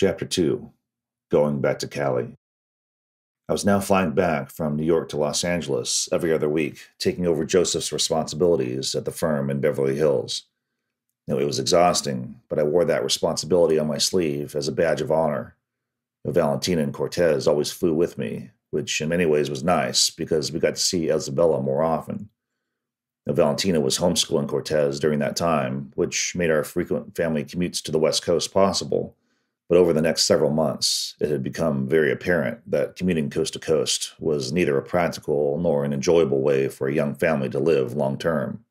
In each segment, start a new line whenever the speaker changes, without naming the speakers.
Chapter 2, Going Back to Cali. I was now flying back from New York to Los Angeles every other week, taking over Joseph's responsibilities at the firm in Beverly Hills. It was exhausting, but I wore that responsibility on my sleeve as a badge of honor. Valentina and Cortez always flew with me, which in many ways was nice because we got to see Isabella more often. Valentina was homeschooling Cortez during that time, which made our frequent family commutes to the West Coast possible. But over the next several months, it had become very apparent that commuting coast to coast was neither a practical nor an enjoyable way for a young family to live long term.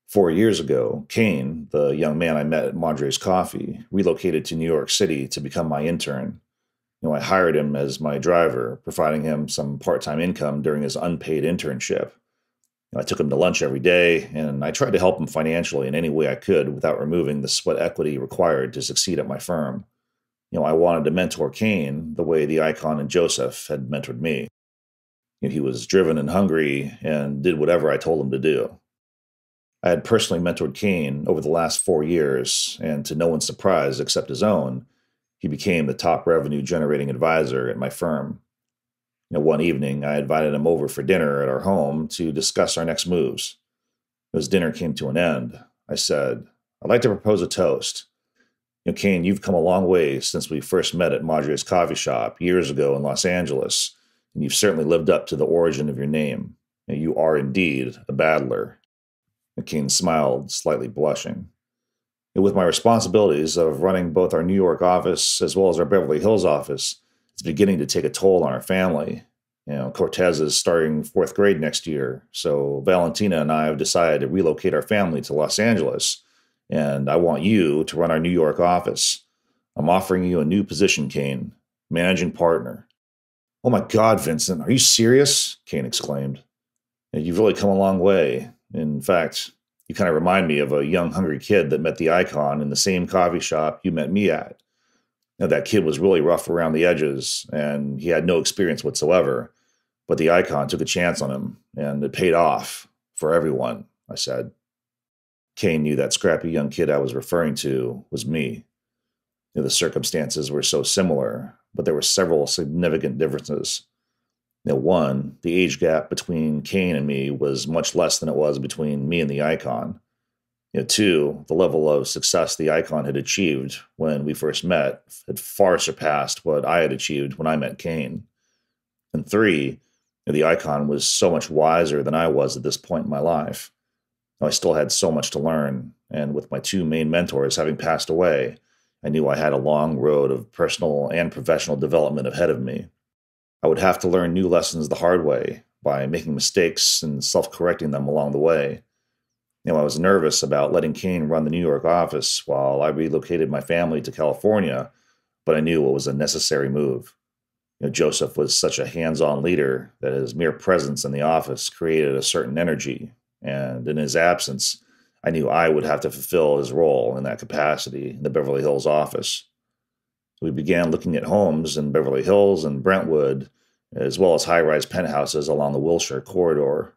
4 years ago, Kane, the young man I met at Madre's Coffee, relocated to New York City to become my intern. I hired him as my driver, providing him some part-time income during his unpaid internship. I took him to lunch every day, and I tried to help him financially in any way I could without removing the sweat equity required to succeed at my firm. I wanted to mentor Kane the way the icon and Joseph had mentored me. He was driven and hungry and did whatever I told him to do. I had personally mentored Kane over the last 4 years, and to no one's surprise except his own, he became the top revenue-generating advisor at my firm. One evening, I invited him over for dinner at our home to discuss our next moves. As dinner came to an end, I said, "I'd like to propose a toast. Kane, you've come a long way since we first met at Madre's Coffee Shop years ago in Los Angeles, and you've certainly lived up to the origin of your name. You are indeed a battler." Kane smiled, slightly blushing. With my responsibilities of running both our New York office as well as our Beverly Hills office, it's beginning to take a toll on our family. Cortez is starting 4th grade next year, so Valentina and I have decided to relocate our family to Los Angeles, and I want you to run our New York office. I'm offering you a new position, Kane, managing partner. "Oh my God, Vincent, are you serious?" Kane exclaimed. "You've really come a long way. In fact, you kind of remind me of a young, hungry kid that met the icon in the same coffee shop you met me at. That kid was really rough around the edges, and he had no experience whatsoever, but the icon took a chance on him, and it paid off for everyone," I said. Kane knew that scrappy young kid I was referring to was me. The circumstances were so similar, but there were several significant differences. One, the age gap between Kane and me was much less than it was between me and the icon. Two, the level of success the icon had achieved when we first met had far surpassed what I had achieved when I met Kane. And three, the icon was so much wiser than I was at this point in my life. I still had so much to learn, and with my two main mentors having passed away, I knew I had a long road of personal and professional development ahead of me. I would have to learn new lessons the hard way by making mistakes and self-correcting them along the way. I was nervous about letting Kane run the New York office while I relocated my family to California, but I knew it was a necessary move. Joseph was such a hands-on leader that his mere presence in the office created a certain energy, and in his absence, I knew I would have to fulfill his role in that capacity in the Beverly Hills office. We began looking at homes in Beverly Hills and Brentwood, as well as high-rise penthouses along the Wilshire corridor.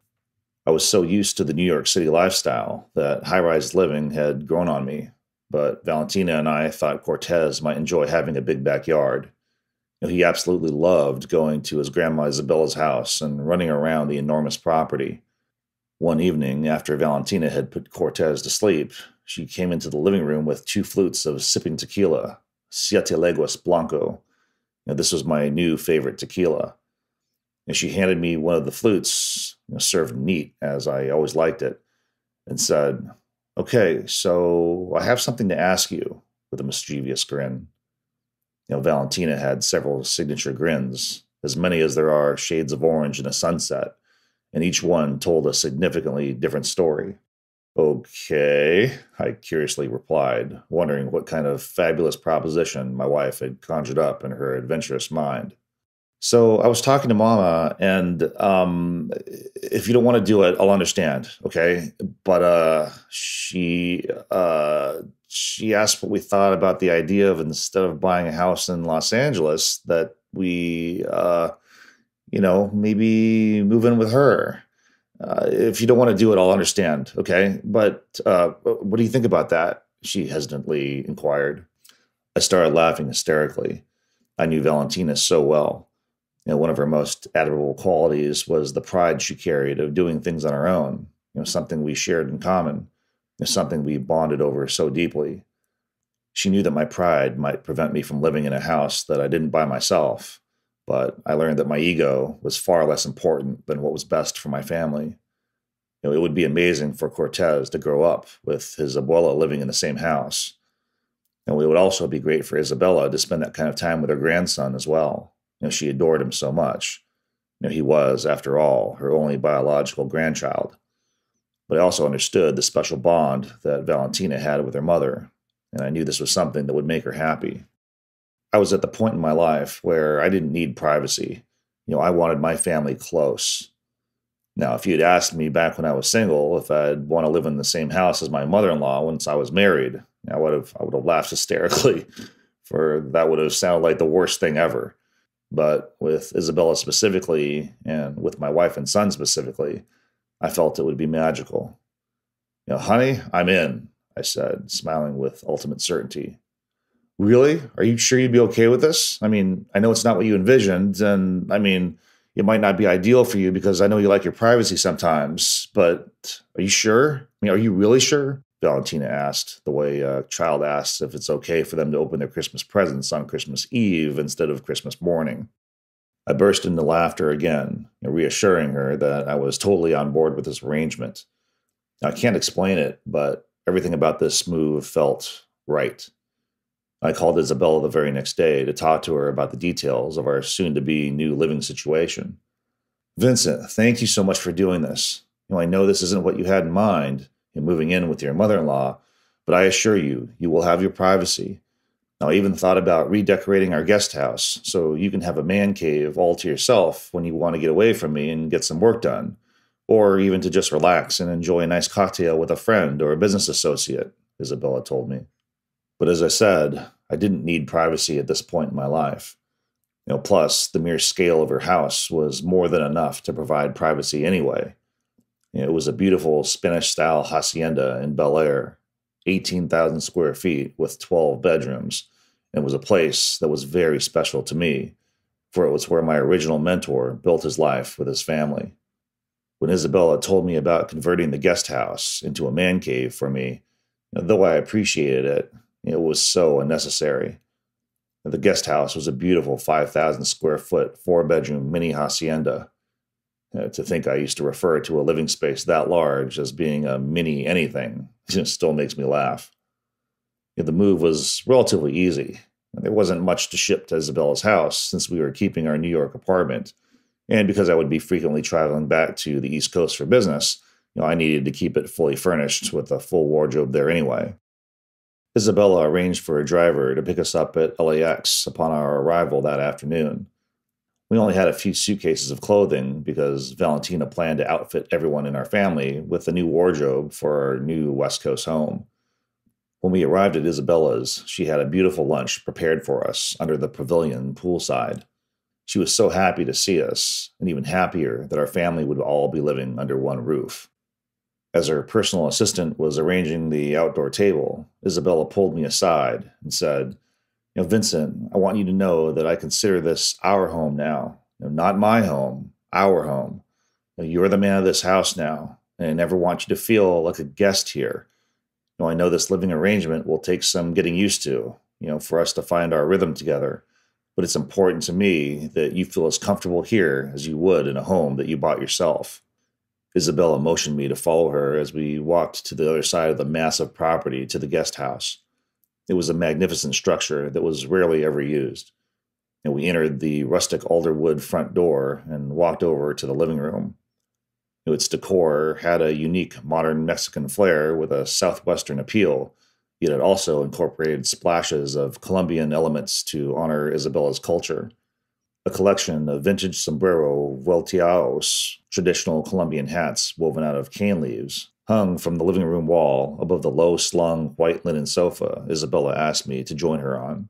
I was so used to the New York City lifestyle that high-rise living had grown on me, but Valentina and I thought Cortez might enjoy having a big backyard. He absolutely loved going to his grandma Isabella's house and running around the enormous property. One evening, after Valentina had put Cortez to sleep, she came into the living room with 2 flutes of sipping tequila, Siete Leguas Blanco. This was my new favorite tequila. And she handed me one of the flutes, served neat, as I always liked it, and said, "Okay, so I have something to ask you," with a mischievous grin. Valentina had several signature grins, as many as there are shades of orange in a sunset, and each one told a significantly different story. "Okay," I curiously replied, wondering what kind of fabulous proposition my wife had conjured up in her adventurous mind. "So I was talking to Mama, and if you don't want to do it, I'll understand, okay? But she asked what we thought about the idea of, instead of buying a house in Los Angeles, that we maybe move in with her. If you don't want to do it, I'll understand, okay? But what do you think about that?" she hesitantly inquired. I started laughing hysterically. I knew Valentina so well. One of her most admirable qualities was the pride she carried of doing things on her own, something we shared in common, something we bonded over so deeply. She knew that my pride might prevent me from living in a house that I didn't buy myself, but I learned that my ego was far less important than what was best for my family. It would be amazing for Cortez to grow up with his abuela living in the same house. And it would also be great for Isabella to spend that kind of time with her grandson as well. She adored him so much. He was, after all, her only biological grandchild. But I also understood the special bond that Valentina had with her mother, and I knew this was something that would make her happy. I was at the point in my life where I didn't need privacy. I wanted my family close. Now, if you'd asked me back when I was single if I'd want to live in the same house as my mother-in-law once I was married, I would have laughed hysterically, for that would have sounded like the worst thing ever. But with Isabella specifically, and with my wife and son specifically, I felt it would be magical. Honey, I'm in, I said, smiling with ultimate certainty. Really? Are you sure you'd be okay with this? I know it's not what you envisioned, and it might not be ideal for you because I know you like your privacy sometimes, but are you sure? Are you really sure? Valentina asked, the way a child asks if it's okay for them to open their Christmas presents on Christmas Eve instead of Christmas morning. I burst into laughter again, reassuring her that I was totally on board with this arrangement. Now, I can't explain it, but everything about this move felt right. I called Isabella the very next day to talk to her about the details of our soon-to-be new living situation. Vincent, thank you so much for doing this. I know this isn't what you had in mind, moving in with your mother-in-law, but I assure you, you will have your privacy. Now, I even thought about redecorating our guest house so you can have a man cave all to yourself when you want to get away from me and get some work done, or even to just relax and enjoy a nice cocktail with a friend or a business associate, Isabella told me. But as I said, I didn't need privacy at this point in my life. Plus, the mere scale of her house was more than enough to provide privacy anyway. It was a beautiful Spanish-style hacienda in Bel Air, 18,000 square feet with 12 bedrooms, and was a place that was very special to me, for it was where my original mentor built his life with his family. When Isabella told me about converting the guest house into a man cave for me, though I appreciated it, it was so unnecessary. The guest house was a beautiful 5,000 square foot, 4-bedroom mini hacienda. To think I used to refer to a living space that large as being a mini anything just still makes me laugh. The move was relatively easy. There wasn't much to ship to Isabella's house since we were keeping our New York apartment, and because I would be frequently traveling back to the East Coast for business, I needed to keep it fully furnished with a full wardrobe there anyway. Isabella arranged for a driver to pick us up at LAX upon our arrival that afternoon. We only had a few suitcases of clothing because Valentina planned to outfit everyone in our family with a new wardrobe for our new West Coast home. When we arrived at Isabella's, she had a beautiful lunch prepared for us under the pavilion poolside. She was so happy to see us, and even happier that our family would all be living under one roof. As her personal assistant was arranging the outdoor table, Isabella pulled me aside and said, Vincent, I want you to know that I consider this our home now. Not my home, our home. You're the man of this house now, and I never want you to feel like a guest here. I know this living arrangement will take some getting used to, for us to find our rhythm together. But it's important to me that you feel as comfortable here as you would in a home that you bought yourself. Isabella motioned me to follow her as we walked to the other side of the massive property to the guest house. It was a magnificent structure that was rarely ever used. We entered the rustic alderwood front door and walked over to the living room. Its decor had a unique modern Mexican flair with a southwestern appeal, yet it also incorporated splashes of Colombian elements to honor Isabella's culture. A collection of vintage sombrero volteados, traditional Colombian hats woven out of cane leaves, hung from the living room wall above the low-slung white linen sofa Isabella asked me to join her on.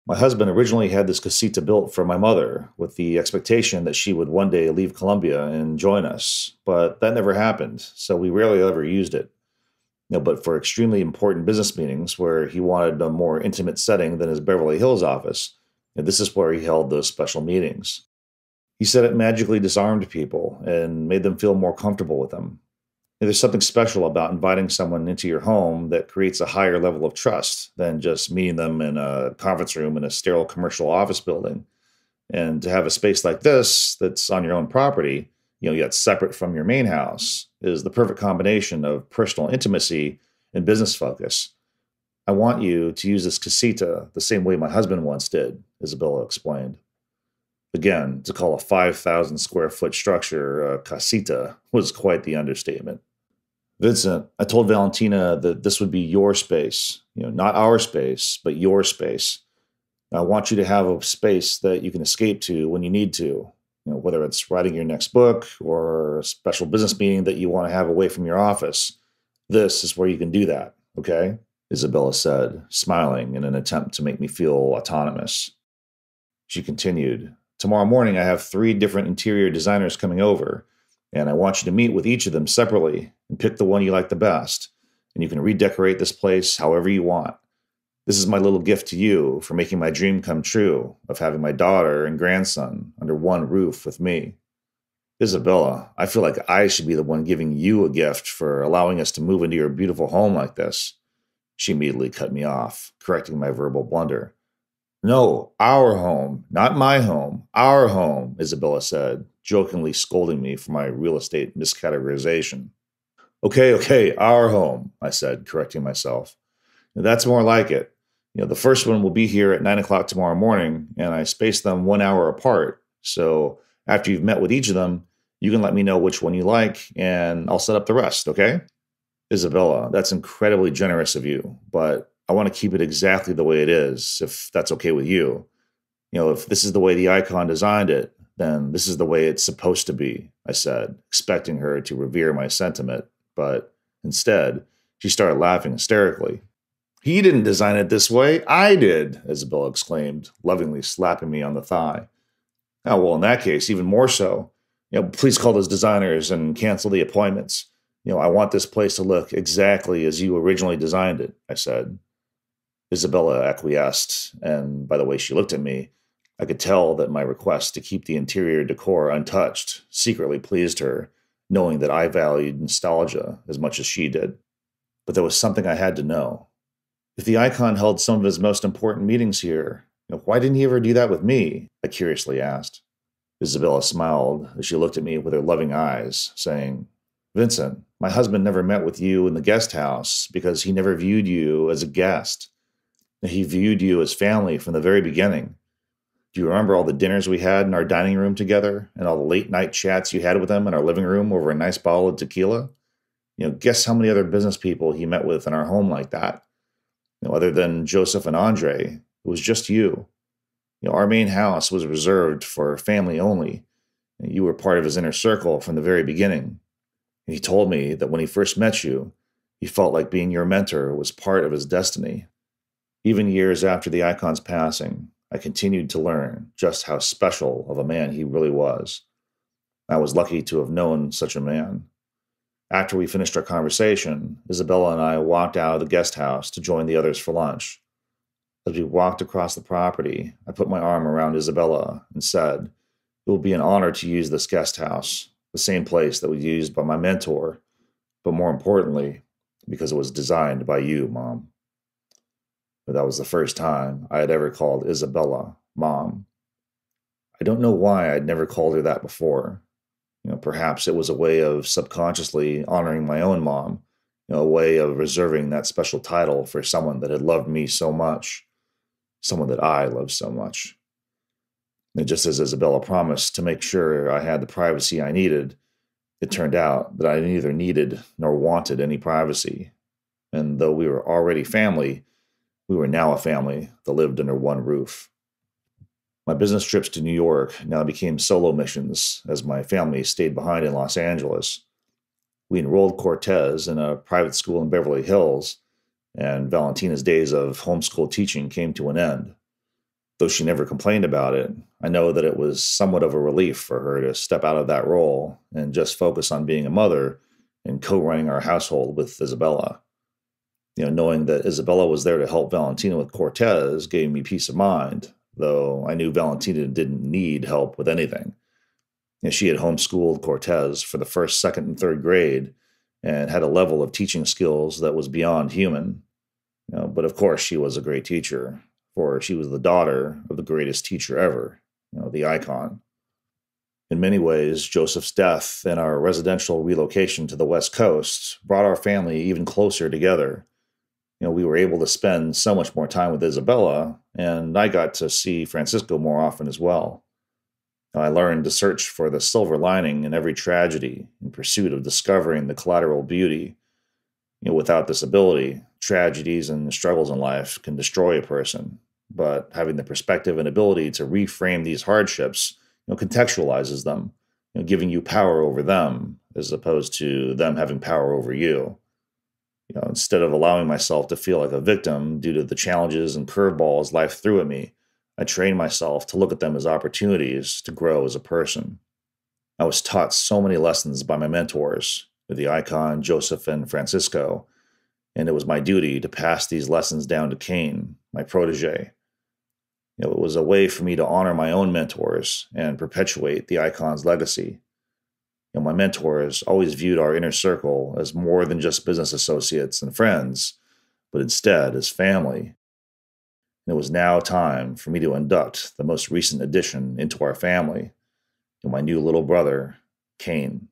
My husband originally had this casita built for my mother, with the expectation that she would one day leave Colombia and join us, but that never happened, so we rarely ever used it. But for extremely important business meetings where he wanted a more intimate setting than his Beverly Hills office, this is where he held those special meetings. He said it magically disarmed people and made them feel more comfortable with him. There's something special about inviting someone into your home that creates a higher level of trust than just meeting them in a conference room in a sterile commercial office building. And to have a space like this that's on your own property, yet separate from your main house, is the perfect combination of personal intimacy and business focus. I want you to use this casita the same way my husband once did, Isabella explained. Again, to call a 5,000 square foot structure a casita was quite the understatement. Vincent, I told Valentina that this would be your space, not our space, but your space. I want you to have a space that you can escape to when you need to, whether it's writing your next book or a special business meeting that you want to have away from your office. This is where you can do that, okay? Isabella said, smiling in an attempt to make me feel autonomous. She continued, tomorrow morning I have 3 different interior designers coming over, and I want you to meet with each of them separately and pick the one you like the best, and you can redecorate this place however you want. This is my little gift to you for making my dream come true of having my daughter and grandson under one roof with me. Isabella, I feel like I should be the one giving you a gift for allowing us to move into your beautiful home like this. She immediately cut me off, correcting my verbal blunder. No, our home, not my home, our home, Isabella said, jokingly scolding me for my real estate miscategorization. Okay, our home, I said, correcting myself. That's more like it. The first one will be here at 9 o'clock tomorrow morning, and I spaced them 1 hour apart. So after you've met with each of them, you can let me know which one you like, and I'll set up the rest, okay? Isabella, that's incredibly generous of you, but I want to keep it exactly the way it is, if that's okay with you. If this is the way the icon designed it, then this is the way it's supposed to be, I said, expecting her to revere my sentiment, but instead, she started laughing hysterically. He didn't design it this way. I did, Isabella exclaimed, lovingly slapping me on the thigh. Oh, well, in that case, even more so. Please call those designers and cancel the appointments. I want this place to look exactly as you originally designed it, I said. Isabella acquiesced, and by the way she looked at me, I could tell that my request to keep the interior decor untouched secretly pleased her, knowing that I valued nostalgia as much as she did. But there was something I had to know. If the icon held some of his most important meetings here, why didn't he ever do that with me? I curiously asked. Isabella smiled as she looked at me with her loving eyes, saying, Vincent, my husband never met with you in the guest house because he never viewed you as a guest. He viewed you as family from the very beginning. Do you remember all the dinners we had in our dining room together and all the late night chats you had with him in our living room over a nice bottle of tequila? Guess how many other business people he met with in our home like that? Other than Joseph and Andre, it was just you. Our main house was reserved for family only. You were part of his inner circle from the very beginning. And he told me that when he first met you, he felt like being your mentor was part of his destiny. Even years after the icon's passing, I continued to learn just how special of a man he really was. I was lucky to have known such a man. After we finished our conversation, Isabella and I walked out of the guest house to join the others for lunch. As we walked across the property, I put my arm around Isabella and said, it will be an honor to use this guest house, the same place that was used by my mentor, but more importantly, because it was designed by you, Mom. But that was the first time I had ever called Isabella Mom. I don't know why I'd never called her that before. Perhaps it was a way of subconsciously honoring my own mom, a way of reserving that special title for someone that had loved me so much, someone that I loved so much. And just as Isabella promised to make sure I had the privacy I needed, it turned out that I neither needed nor wanted any privacy. And though we were already family, we were now a family that lived under one roof. My business trips to New York now became solo missions as my family stayed behind in Los Angeles. We enrolled Cortez in a private school in Beverly Hills, and Valentina's days of homeschool teaching came to an end. Though she never complained about it, I know that it was somewhat of a relief for her to step out of that role and just focus on being a mother and co-running our household with Isabella. Knowing that Isabella was there to help Valentina with Cortez gave me peace of mind, though I knew Valentina didn't need help with anything. She had homeschooled Cortez for the first, second, and third grade and had a level of teaching skills that was beyond human. But of course, she was a great teacher, for she was the daughter of the greatest teacher ever, the icon. In many ways, Joseph's death and our residential relocation to the West Coast brought our family even closer together. We were able to spend so much more time with Isabella, and I got to see Francisco more often as well. I learned to search for the silver lining in every tragedy in pursuit of discovering the collateral beauty. Without this ability, tragedies and struggles in life can destroy a person. But having the perspective and ability to reframe these hardships, contextualizes them, giving you power over them as opposed to them having power over you. Instead of allowing myself to feel like a victim due to the challenges and curveballs life threw at me, I trained myself to look at them as opportunities to grow as a person. I was taught so many lessons by my mentors, the icon Joseph and Francisco, and it was my duty to pass these lessons down to Kane, my protege. It was a way for me to honor my own mentors and perpetuate the icon's legacy. My mentors always viewed our inner circle as more than just business associates and friends, but instead as family. It was now time for me to induct the most recent addition into our family, my new little brother, Kane.